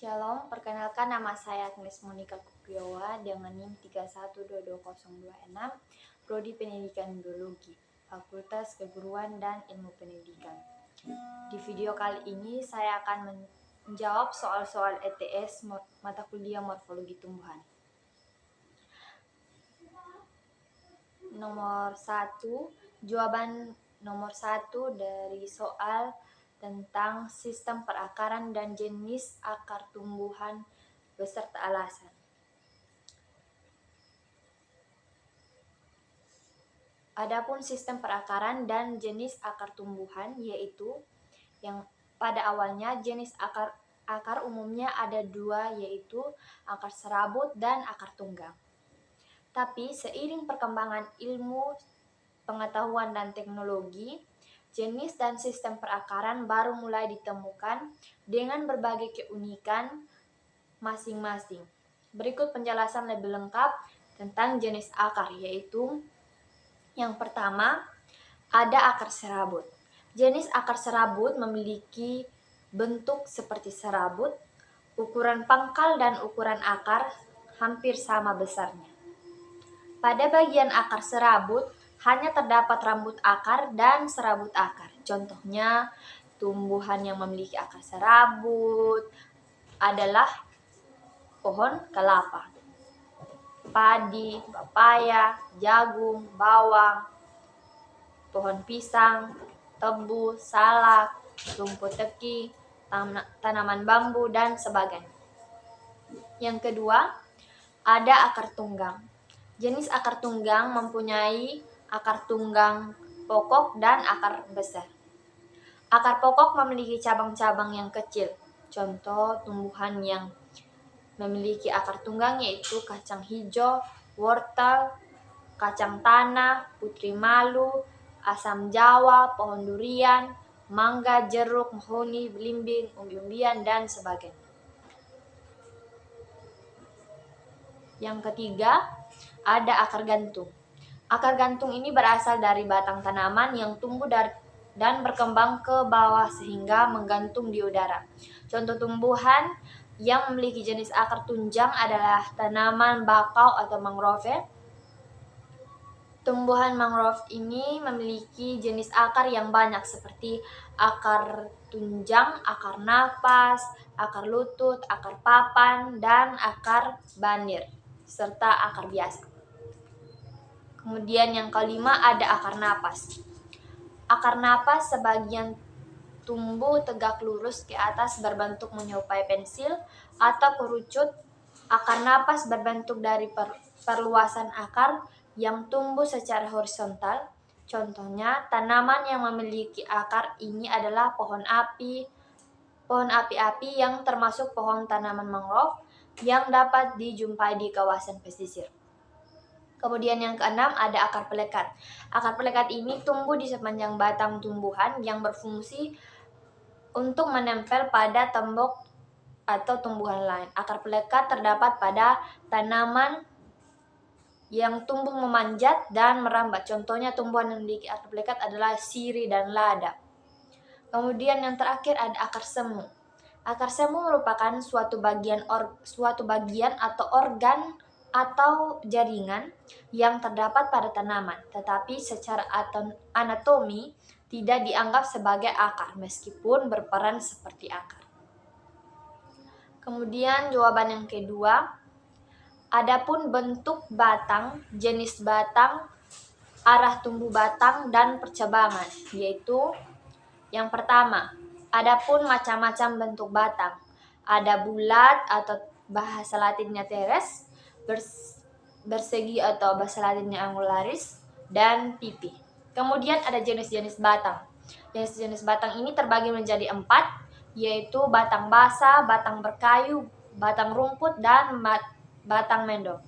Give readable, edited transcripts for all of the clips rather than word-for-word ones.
Shalom, perkenalkan nama saya Agnes Monica Kupriyowa dengan NIM 312226, Prodi Pendidikan Biologi, Fakultas Keguruan dan Ilmu Pendidikan. Di video kali ini saya akan menjawab soal-soal ETS mata kuliah Morfologi Tumbuhan. Jawaban nomor 1 dari soal tentang sistem perakaran dan jenis akar tumbuhan beserta alasan. Adapun sistem perakaran dan jenis akar tumbuhan yaitu yang pada awalnya jenis akar umumnya ada dua, yaitu akar serabut dan akar tunggang. Tapi seiring perkembangan ilmu, pengetahuan dan teknologi, jenis dan sistem perakaran baru mulai ditemukan dengan berbagai keunikan masing-masing. Berikut penjelasan lebih lengkap tentang jenis akar, yaitu yang pertama, ada akar serabut. Jenis akar serabut memiliki bentuk seperti serabut, ukuran pangkal dan ukuran akar hampir sama besarnya. Pada bagian akar serabut, hanya terdapat rambut akar dan serabut akar. Contohnya, tumbuhan yang memiliki akar serabut adalah pohon kelapa, padi, pepaya, jagung, bawang, pohon pisang, tebu, salak, rumput teki, tanaman bambu, dan sebagainya. Yang kedua, ada akar tunggang. Jenis akar tunggang mempunyai akar tunggang pokok dan akar besar. Akar pokok memiliki cabang-cabang yang kecil. Contoh tumbuhan yang memiliki akar tunggang yaitu kacang hijau, wortel, kacang tanah, putri malu, asam jawa, pohon durian, mangga, jeruk, mahoni, belimbing, umbi-umbian, dan sebagainya. Yang ketiga, ada akar gantung. Akar gantung ini berasal dari batang tanaman yang tumbuh dan berkembang ke bawah sehingga menggantung di udara. Contoh tumbuhan yang memiliki jenis akar tunjang adalah tanaman bakau atau mangrove. Tumbuhan mangrove ini memiliki jenis akar yang banyak seperti akar tunjang, akar napas, akar lutut, akar papan, dan akar banir, serta akar biasa. Kemudian yang kelima ada akar napas. Akar napas sebagian tumbuh tegak lurus ke atas berbentuk menyerupai pensil atau kerucut. Akar napas berbentuk dari perluasan akar yang tumbuh secara horizontal. Contohnya, tanaman yang memiliki akar ini adalah pohon api-api yang termasuk pohon tanaman mangrove yang dapat dijumpai di kawasan pesisir. Kemudian yang keenam ada akar pelekat. Akar pelekat ini tumbuh di sepanjang batang tumbuhan yang berfungsi untuk menempel pada tembok atau tumbuhan lain. Akar pelekat terdapat pada tanaman yang tumbuh memanjat dan merambat. Contohnya tumbuhan yang memiliki akar pelekat adalah sirih dan lada. Kemudian yang terakhir ada akar semu. Akar semu merupakan suatu bagian atau organ atau jaringan yang terdapat pada tanaman, tetapi secara anatomi tidak dianggap sebagai akar meskipun berperan seperti akar. Kemudian jawaban yang kedua, adapun bentuk batang, jenis batang, arah tumbuh batang, dan percabangan, yaitu yang pertama, adapun macam-macam bentuk batang. Ada bulat atau bahasa Latinnya teres, bersegi atau bahasa Latinnya angularis, dan pipih. Kemudian ada jenis-jenis batang. Jenis-jenis batang ini terbagi menjadi 4, yaitu batang basah, batang berkayu, batang rumput, dan batang mendong.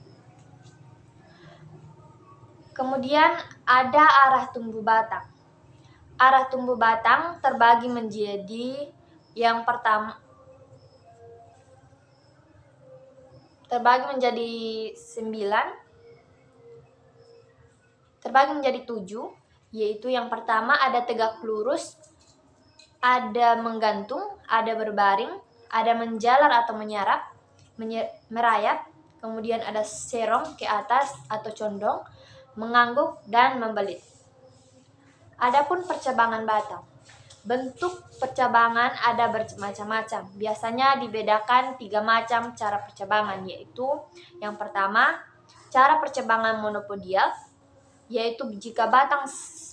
Kemudian ada arah tumbuh batang. Arah tumbuh batang terbagi menjadi yang pertama, terbagi menjadi 7, yaitu yang pertama ada tegak lurus, ada menggantung, ada berbaring, ada menjalar atau merayap, kemudian ada serong ke atas atau condong, mengangguk, dan membelit. Adapun percabangan batang. Bentuk percabangan ada bermacam-macam. Biasanya dibedakan 3 macam cara percabangan, yaitu yang pertama, cara percabangan monopodial, yaitu jika batang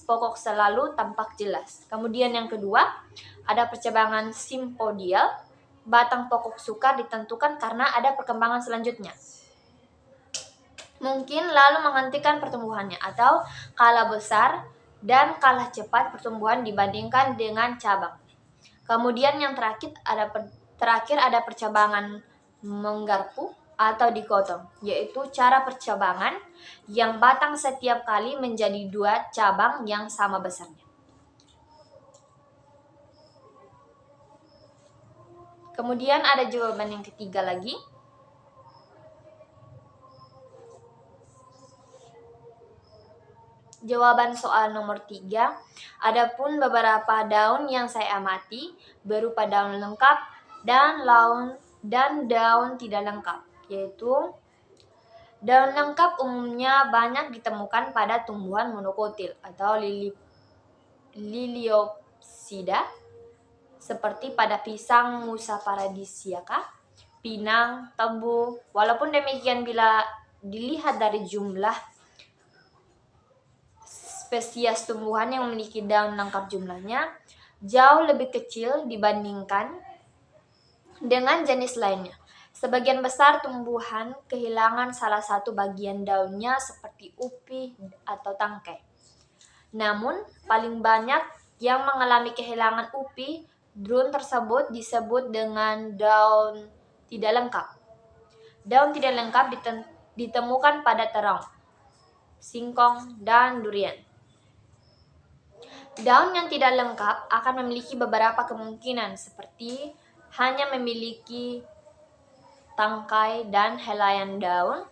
pokok selalu tampak jelas. Kemudian yang kedua, ada percabangan simpodial, batang pokok sukar ditentukan karena ada perkembangan selanjutnya. Mungkin lalu menghentikan pertumbuhannya, atau kalah besar dan kalah cepat pertumbuhan dibandingkan dengan cabang. Kemudian yang terakhir ada percabangan menggarpu atau dikotom, yaitu cara percabangan yang batang setiap kali menjadi 2 cabang yang sama besarnya. Kemudian ada jawaban yang ketiga lagi. Jawaban soal nomor 3, adapun beberapa daun yang saya amati berupa daun lengkap dan daun tidak lengkap, yaitu daun lengkap umumnya banyak ditemukan pada tumbuhan monokotil atau liliopsida, seperti pada pisang Musa paradisiaca, pinang, tebu. Walaupun demikian, bila dilihat dari jumlah spesies tumbuhan yang memiliki daun lengkap, jumlahnya jauh lebih kecil dibandingkan dengan jenis lainnya. Sebagian besar tumbuhan kehilangan salah satu bagian daunnya seperti upi atau tangkai. Namun, paling banyak yang mengalami kehilangan upi, daun tersebut disebut dengan daun tidak lengkap. Daun tidak lengkap ditemukan pada terong, singkong, dan durian. Daun yang tidak lengkap akan memiliki beberapa kemungkinan, seperti hanya memiliki tangkai dan helaian daun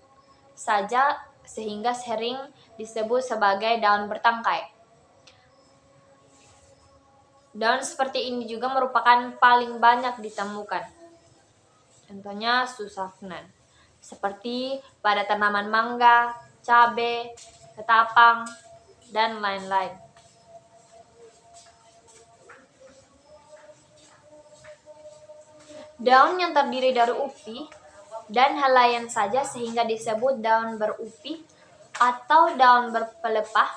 saja, sehingga sering disebut sebagai daun bertangkai. Daun seperti ini juga merupakan paling banyak ditemukan. Contohnya susafnan, seperti pada tanaman mangga, cabai, ketapang, dan lain-lain. Daun yang terdiri dari upi dan helaian saja sehingga disebut daun berupi atau daun berpelepah.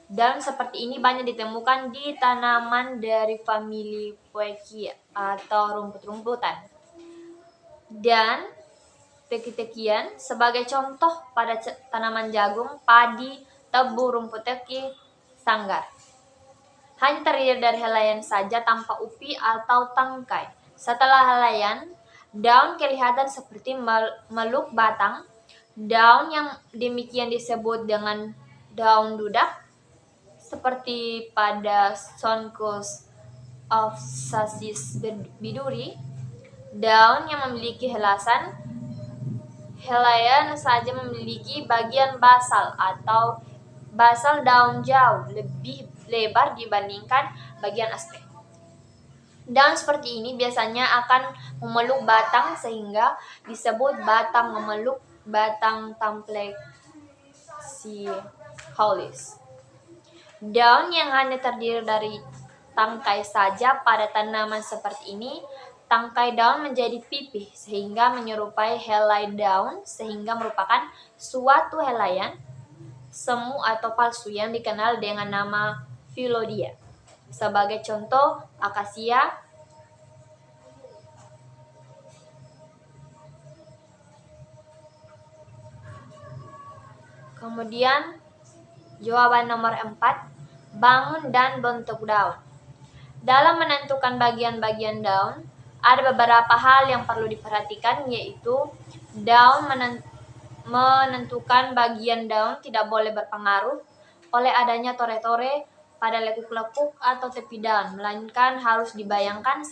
Daun seperti ini banyak ditemukan di tanaman dari famili Poaceae atau rumput-rumputan. Dan teki-tekian sebagai contoh pada tanaman jagung, padi, tebu, rumput teki, sanggar. Hanya terdiri dari helaian saja tanpa upi atau tangkai. Setelah helaian, daun kelihatan seperti meluk batang. Daun yang demikian disebut dengan daun dudak, seperti pada Sonchus of Sasis biduri. Daun yang memiliki helaian saja memiliki bagian basal atau basal daun jauh lebih lebar dibandingkan bagian aspek. Daun seperti ini biasanya akan memeluk batang sehingga disebut batang memeluk, batang tamplexicaulis. Daun yang hanya terdiri dari tangkai saja pada tanaman seperti ini, tangkai daun menjadi pipih sehingga menyerupai helai daun, sehingga merupakan suatu helaian semu atau palsu yang dikenal dengan nama Phyllodia. Sebagai contoh, akasia, kemudian jawaban nomor 4, bangun dan bentuk daun. Dalam menentukan bagian-bagian daun, ada beberapa hal yang perlu diperhatikan, yaitu daun menentukan bagian daun tidak boleh berpengaruh oleh adanya tore-tore pada lekuk-lekuk atau tepi daun, melainkan harus dibayangkan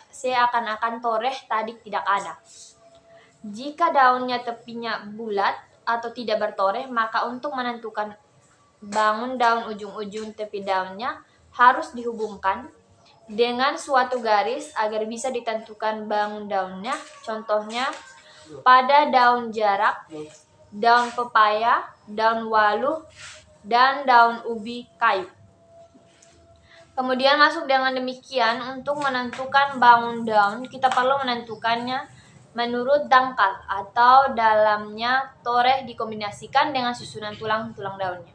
seakan-akan toreh tadi tidak ada. Jika daunnya tepinya bulat atau tidak bertoreh, maka untuk menentukan bangun daun ujung-ujung tepi daunnya harus dihubungkan dengan suatu garis agar bisa ditentukan bangun daunnya. Contohnya pada daun jarak, daun pepaya, daun waluh, dan daun ubi kayu. Kemudian masuk dengan demikian, untuk menentukan bangun daun, kita perlu menentukannya menurut dangkal atau dalamnya toreh dikombinasikan dengan susunan tulang-tulang daunnya.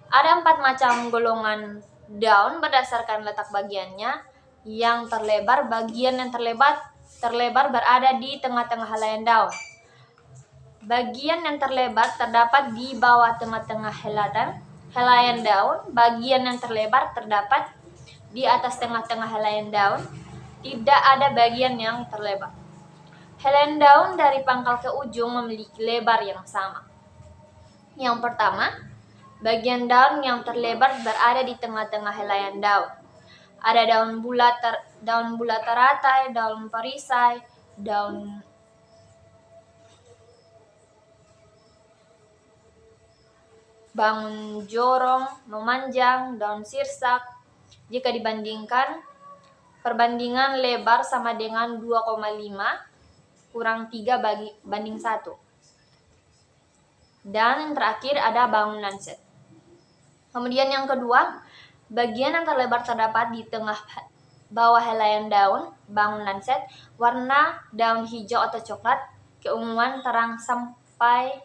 Ada 4 macam golongan daun berdasarkan letak bagiannya. Yang terlebar, bagian yang terlebar berada di tengah-tengah helaian daun. Bagian yang terlebar terdapat di bawah tengah-tengah helaian daun. Bagian yang terlebar terdapat di atas tengah-tengah helaian daun. Tidak ada bagian yang terlebar. Helaian daun dari pangkal ke ujung memiliki lebar yang sama. Yang pertama, bagian daun yang terlebar berada di tengah-tengah helaian daun. Ada daun bulat teratai, daun perisai, daun bangun jorong, memanjang, daun sirsak. Jika dibandingkan, perbandingan lebar sama dengan 2,5 kurang 3 banding 1. Dan yang terakhir ada bangun lancet. Kemudian yang kedua, bagian yang terlebar terdapat di tengah bawah helaian daun, bangun lancet, warna daun hijau atau coklat, keunguan terang sampai.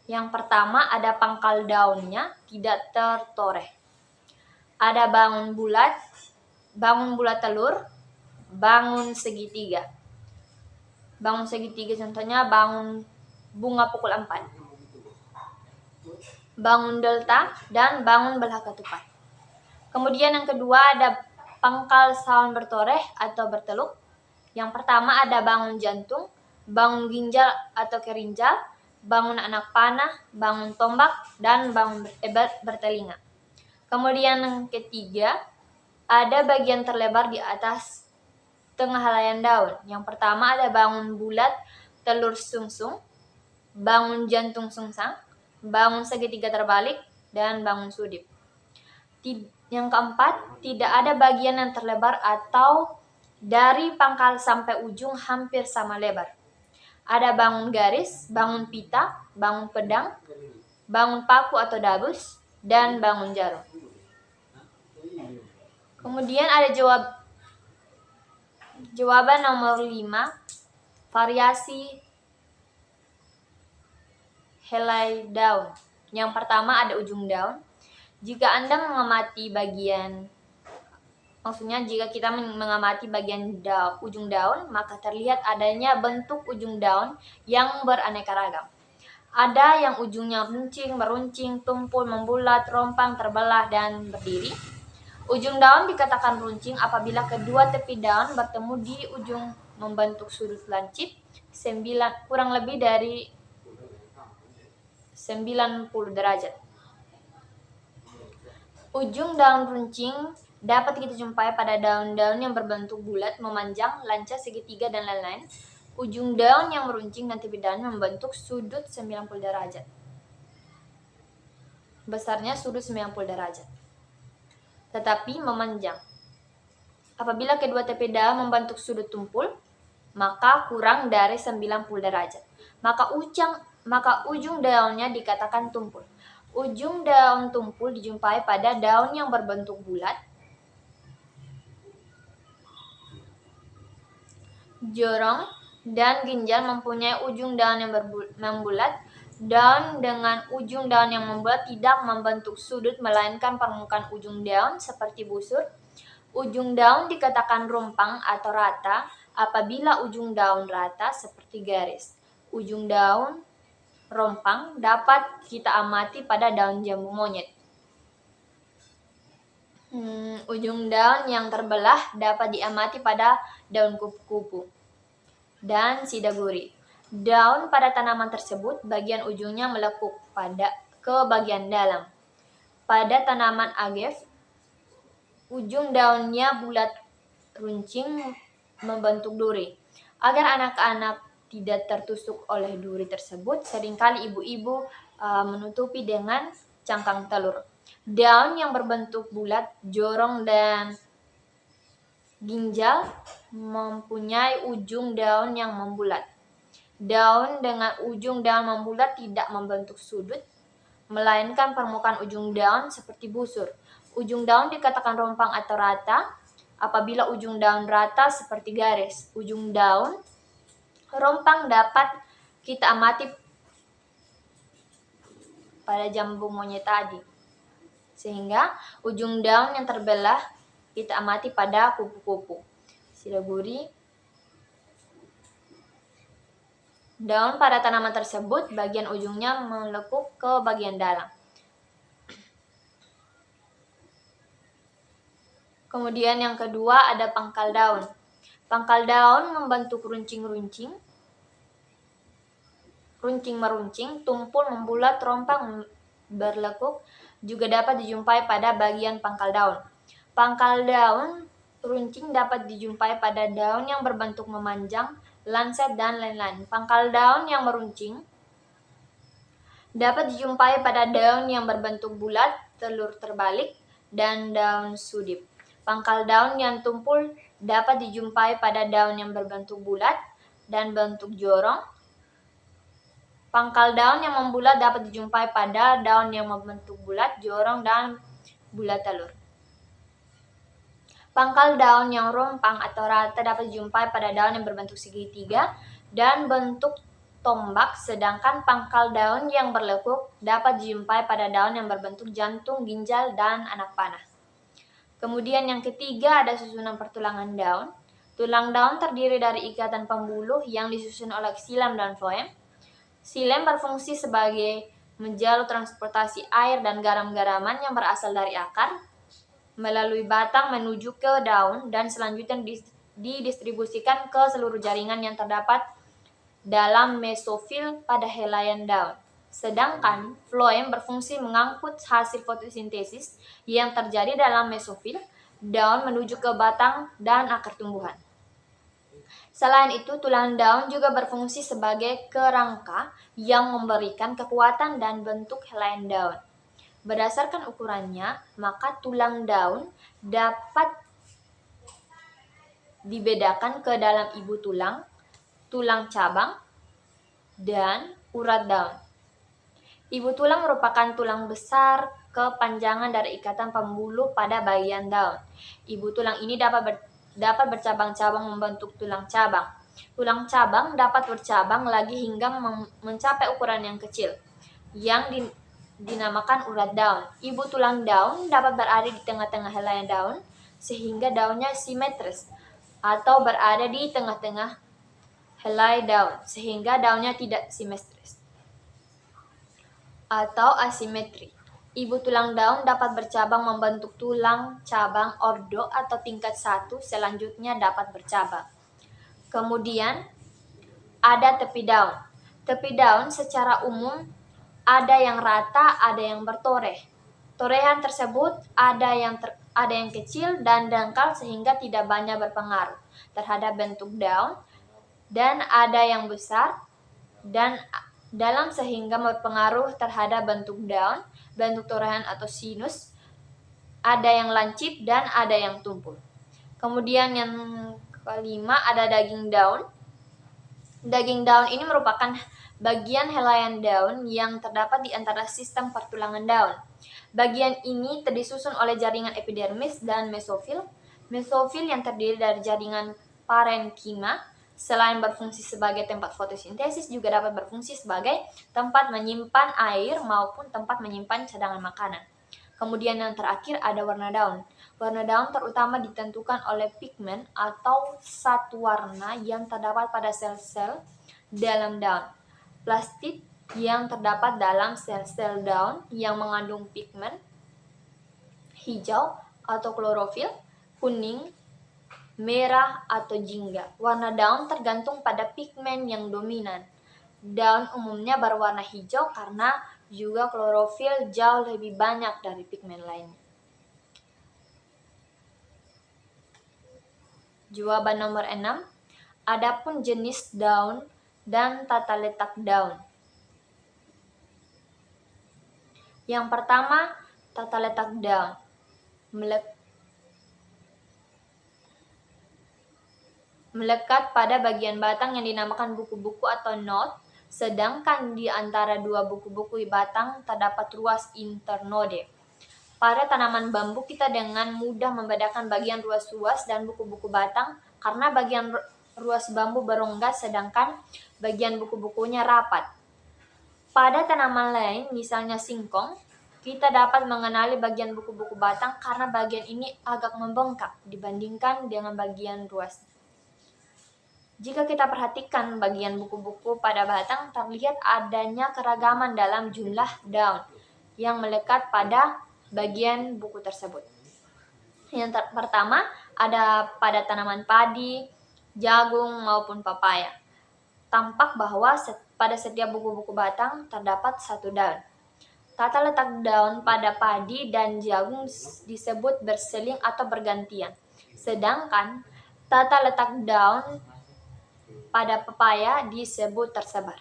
Yang pertama ada pangkal daunnya tidak tertoreh. Ada bangun bulat telur, bangun segitiga. Bangun segitiga contohnya bangun bunga pukul 4. Bangun delta, dan bangun belah ketupat. Kemudian yang kedua ada pangkal sawan bertoreh atau berteluk. Yang pertama ada bangun jantung, bangun ginjal atau kerinjal, bangun anak panah, bangun tombak, dan bangun bertelinga. Kemudian yang ketiga ada bagian terlebar di atas tengah helaian daun. Yang pertama ada bangun bulat telur sungsung, bangun jantung sungsang, bangun segitiga terbalik, dan bangun sudip. Yang keempat, tidak ada bagian yang terlebar atau dari pangkal sampai ujung hampir sama lebar. Ada bangun garis, bangun pita, bangun pedang, bangun paku atau dabus, dan bangun jarum. Kemudian ada jawaban nomor 5, variasi helai daun. Yang pertama ada ujung daun. Jika Anda mengamati jika kita mengamati bagian ujung daun, maka terlihat adanya bentuk ujung daun yang beraneka ragam. Ada yang ujungnya meruncing, tumpul, membulat, rompang, terbelah, dan berdiri. Ujung daun dikatakan runcing apabila kedua tepi daun bertemu di ujung membentuk sudut lancip kurang lebih dari 90 derajat. Ujung daun runcing dapat kita jumpai pada daun-daun yang berbentuk bulat, memanjang, lancet, segitiga, dan lain-lain. Ujung daun yang meruncing dan tepi daun membentuk sudut 90 derajat. Besarnya sudut 90 derajat. Tetapi memanjang. Apabila kedua tepi daun membentuk sudut tumpul, maka kurang dari 90 derajat. Maka ujung daunnya dikatakan tumpul. Ujung daun tumpul dijumpai pada daun yang berbentuk bulat, jorong, dan ginjal mempunyai ujung daun yang membulat. Daun dengan ujung daun yang membulat tidak membentuk sudut melainkan permukaan ujung daun seperti busur. Ujung daun dikatakan rompang atau rata apabila ujung daun rata seperti garis. Ujung daun rompang dapat kita amati pada daun jambu monyet. Ujung daun yang terbelah dapat diamati pada daun kupu-kupu dan sidaguri. Daun pada tanaman tersebut bagian ujungnya melekuk ke bagian dalam. Pada tanaman agave, ujung daunnya bulat runcing membentuk duri. Agar anak-anak tidak tertusuk oleh duri tersebut, seringkali ibu-ibu menutupi dengan cangkang telur. Daun yang berbentuk bulat, jorong, dan Ginjal mempunyai ujung daun yang membulat. Daun dengan ujung daun membulat tidak membentuk sudut, melainkan permukaan ujung daun seperti busur. Ujung daun dikatakan rompang atau rata apabila ujung daun rata seperti garis. Ujung daun rompang dapat kita amati pada jambu monyet tadi. Sehingga ujung daun yang terbelah kita amati pada kupu-kupu. Sidaguri. Daun pada tanaman tersebut bagian ujungnya melekuk ke bagian dalam. Kemudian yang kedua ada pangkal daun. Pangkal daun membentuk runcing-runcing, runcing-meruncing, tumpul, membulat, rompang, berlekuk, juga dapat dijumpai pada bagian pangkal daun. Pangkal daun runcing dapat dijumpai pada daun yang berbentuk memanjang, lancet, dan lain-lain. Pangkal daun yang meruncing dapat dijumpai pada daun yang berbentuk bulat, telur terbalik, dan daun sudip. Pangkal daun yang tumpul dapat dijumpai pada daun yang berbentuk bulat dan bentuk jorong. Pangkal daun yang membulat dapat dijumpai pada daun yang membentuk bulat, jorong, dan bulat telur. Pangkal daun yang rompang atau rata dapat dijumpai pada daun yang berbentuk segitiga dan bentuk tombak, sedangkan pangkal daun yang berlekuk dapat dijumpai pada daun yang berbentuk jantung, ginjal, dan anak panah. Kemudian yang ketiga ada susunan pertulangan daun. Tulang daun terdiri dari ikatan pembuluh yang disusun oleh xilem dan floem. Xilem berfungsi sebagai menjalur transportasi air dan garam-garaman yang berasal dari akar melalui batang menuju ke daun dan selanjutnya didistribusikan ke seluruh jaringan yang terdapat dalam mesofil pada helaian daun. Sedangkan floem berfungsi mengangkut hasil fotosintesis yang terjadi dalam mesofil daun menuju ke batang dan akar tumbuhan. Selain itu, tulang daun juga berfungsi sebagai kerangka yang memberikan kekuatan dan bentuk helaian daun. Berdasarkan ukurannya, maka tulang daun dapat dibedakan ke dalam ibu tulang, tulang cabang, dan urat daun. Ibu tulang merupakan tulang besar kepanjangan dari ikatan pembuluh pada bagian daun. Ibu tulang ini dapat bercabang-cabang membentuk tulang cabang. Tulang cabang dapat bercabang lagi hingga mencapai ukuran yang kecil, yang dinamakan urat daun. Ibu tulang daun dapat berada di tengah-tengah helai daun sehingga daunnya simetris, atau berada di tengah-tengah helai daun sehingga daunnya tidak simetris atau asimetri. Ibu tulang daun dapat bercabang membentuk tulang cabang ordo atau tingkat 1, selanjutnya dapat bercabang. Kemudian ada tepi daun. Tepi daun secara umum ada yang rata, ada yang bertoreh. Torehan tersebut ada yang kecil dan dangkal sehingga tidak banyak berpengaruh terhadap bentuk daun, dan ada yang besar dan dalam sehingga berpengaruh terhadap bentuk daun, bentuk torehan atau sinus, ada yang lancip dan ada yang tumpul. Kemudian yang kelima ada daging daun. Daging daun ini merupakan bagian helaian daun yang terdapat di antara sistem pertulangan daun. Bagian ini disusun oleh jaringan epidermis dan mesofil. Mesofil yang terdiri dari jaringan parenkima, selain berfungsi sebagai tempat fotosintesis, juga dapat berfungsi sebagai tempat menyimpan air maupun tempat menyimpan cadangan makanan. Kemudian yang terakhir ada warna daun. Warna daun terutama ditentukan oleh pigmen atau zat warna yang terdapat pada sel-sel dalam daun. Plastik yang terdapat dalam sel-sel daun yang mengandung pigmen hijau atau klorofil, kuning, merah atau jingga. Warna daun tergantung pada pigmen yang dominan. Daun umumnya berwarna hijau karena juga klorofil jauh lebih banyak dari pigmen lainnya. Jawaban nomor 6. Adapun jenis daun dan tata letak daun. Yang pertama, tata letak daun. melekat pada bagian batang yang dinamakan buku-buku atau knot, sedangkan di antara dua buku-buku batang terdapat ruas internode. Pada tanaman bambu kita dengan mudah membedakan bagian ruas-ruas dan buku-buku batang karena bagian ruas bambu berongga sedangkan bagian buku-bukunya rapat. Pada tanaman lain, misalnya singkong, kita dapat mengenali bagian buku-buku batang karena bagian ini agak membengkak dibandingkan dengan bagian ruas. Jika kita perhatikan bagian buku-buku pada batang, terlihat adanya keragaman dalam jumlah daun yang melekat pada bagian buku tersebut. Yang pertama, ada pada tanaman padi, jagung, maupun papaya. Tampak bahwa pada setiap buku-buku batang terdapat satu daun. Tata letak daun pada padi dan jagung disebut berseling atau bergantian. Sedangkan tata letak daun pada pepaya disebut tersebar.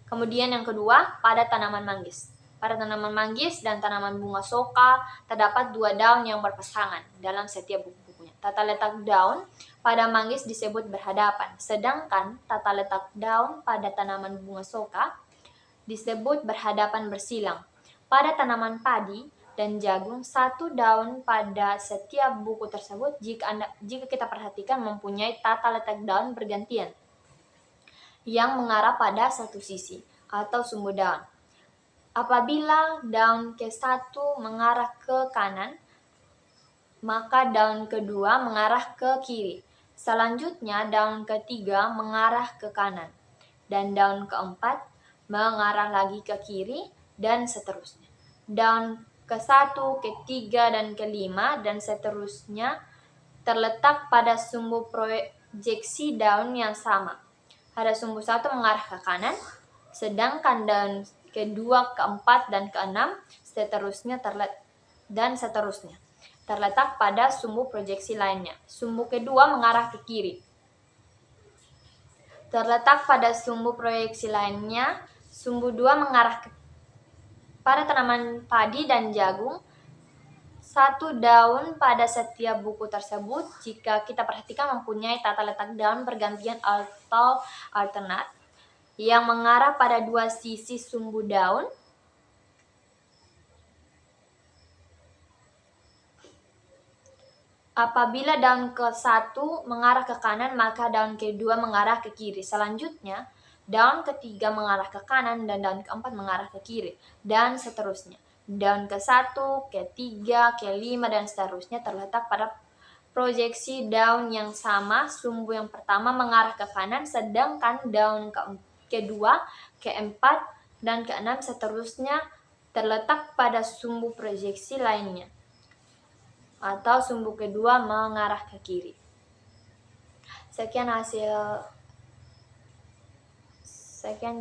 Kemudian yang kedua, pada tanaman manggis. Pada tanaman manggis dan tanaman bunga soka, terdapat dua daun yang berpasangan dalam setiap buku-bukunya. Tata letak daun pada manggis disebut berhadapan, sedangkan tata letak daun pada tanaman bunga soka disebut berhadapan bersilang. Pada tanaman padi dan jagung, satu daun pada setiap buku tersebut jika kita perhatikan mempunyai tata letak daun bergantian yang mengarah pada satu sisi atau sumbu daun. Apabila daun ke-1 mengarah ke kanan, maka daun kedua mengarah ke kiri. Selanjutnya daun ketiga mengarah ke kanan dan daun keempat mengarah lagi ke kiri dan seterusnya. Daun ke-1, ke-3 dan ke-5 dan seterusnya terletak pada sumbu proyeksi daun yang sama. Ada sumbu 1 mengarah ke kanan, sedangkan daun ke-2, ke-4 dan ke-6 seterusnya terletak pada sumbu proyeksi lainnya. Sumbu kedua mengarah ke kiri. Terletak pada sumbu proyeksi lainnya, sumbu 2 mengarah ke pada tanaman padi dan jagung, satu daun pada setiap buku tersebut jika kita perhatikan mempunyai tata letak daun bergantian atau alternat yang mengarah pada dua sisi sumbu daun. Apabila daun ke-1 mengarah ke kanan, maka daun ke-2 mengarah ke kiri. Selanjutnya, daun ke-3 mengarah ke kanan dan daun ke-4 mengarah ke kiri, dan seterusnya. Daun ke-1, ke-3, ke-5, dan seterusnya terletak pada proyeksi daun yang sama. Sumbu yang pertama mengarah ke kanan, sedangkan daun ke-2, ke-4, dan ke-6 seterusnya terletak pada sumbu proyeksi lainnya atau sumbu kedua mengarah ke kiri. Sekian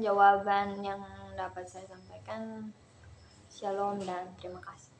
jawaban yang dapat saya sampaikan. Shalom dan terima kasih.